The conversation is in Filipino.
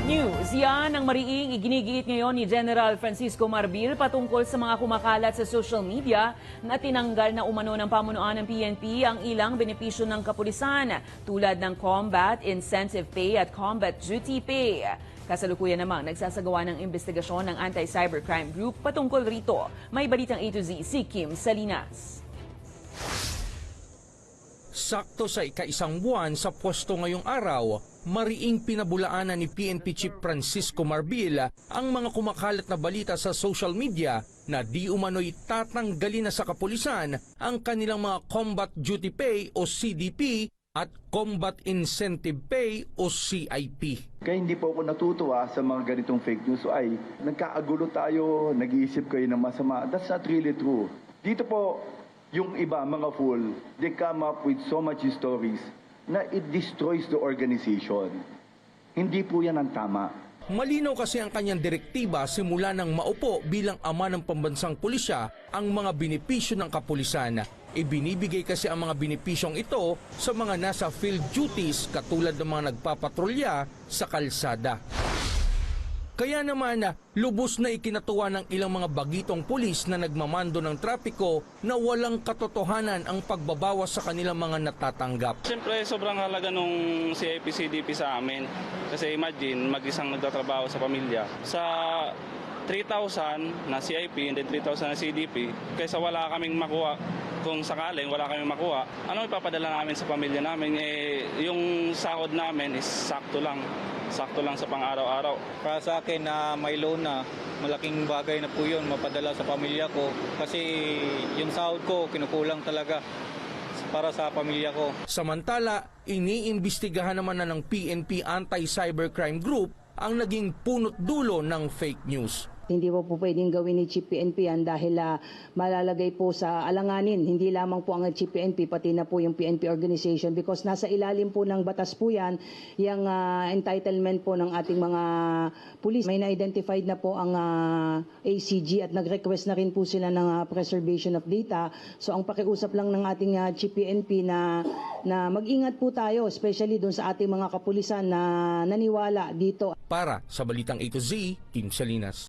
News, yan ang mariing iginigit ngayon ni General Francisco Marbil patungkol sa mga kumakalat sa social media na tinanggal na umano ng pamunuan ng PNP ang ilang benepisyo ng kapulisan tulad ng Combat Incentive Pay at Combat Duty Pay. Kasalukuyan namang nagsasagawa ng investigasyon ng Anti-Cybercrime Group patungkol rito. May balitang A to Z si Kim Salinas. Sakto sa ika-isang buwan sa pwesto ngayong araw, mariing pinabulaanan ni PNP Chief Francisco Marbil ang mga kumakalat na balita sa social media na di umano'y tatanggalin na sa kapulisan ang kanilang mga Combat Duty Pay o CDP at Combat Incentive Pay o CIP. Kaya hindi po ako natutuwa sa mga ganitong fake news. Ay, nagkaagulo tayo, nag-iisip kayo ng masama. That's not really true. Dito po, yung iba, mga fool, they come up with so much stories na it destroys the organization. Hindi po yan ang tama. Malinaw kasi ang kanyang direktiba simula nang maupo bilang ama ng pambansang pulisya ang mga benepisyo ng kapulisan. Ibinibigay kasi ang mga benepisyong ito sa mga nasa field duties katulad ng mga nagpapatrolya sa kalsada. Kaya naman, lubos na ikinatuwa ng ilang mga bagitong pulis na nagmamando ng trapiko na walang katotohanan ang pagbabawas sa kanilang mga natatanggap. Siyempre, sobrang halaga nung CIP-CDP sa amin. Kasi imagine, mag-isang nagtatrabaho sa pamilya. Sa 3,000 na CIP and then 3,000 na CDP, kaysa wala kaming makuha, kung sakaling wala kaming makuha, ano ipapadala namin sa pamilya namin? Yung sahod namin is sakto lang sa pang-araw-araw. Para sa akin na may loan na, malaking bagay na po yun, mapadala sa pamilya ko. Kasi yung sahod ko, kinukulang talaga para sa pamilya ko. Samantala, iniimbestigahan naman na ng PNP Anti-Cybercrime Group ang naging punot dulo ng fake news. Hindi po pwedeng gawin ni Chief PNP yan dahil malalagay po sa alanganin, hindi lamang po ang Chief PNP, pati na po yung PNP organization because nasa ilalim po ng batas po yan, yung entitlement po ng ating mga pulis. May na-identified na po ang ACG at nag-request na rin po sila ng preservation of data. So ang pakiusap lang ng ating Chief PNP na mag-ingat po tayo, especially doon sa ating mga kapulisan na naniwala dito. Para sa Balitang A to Z, Kim Salinas.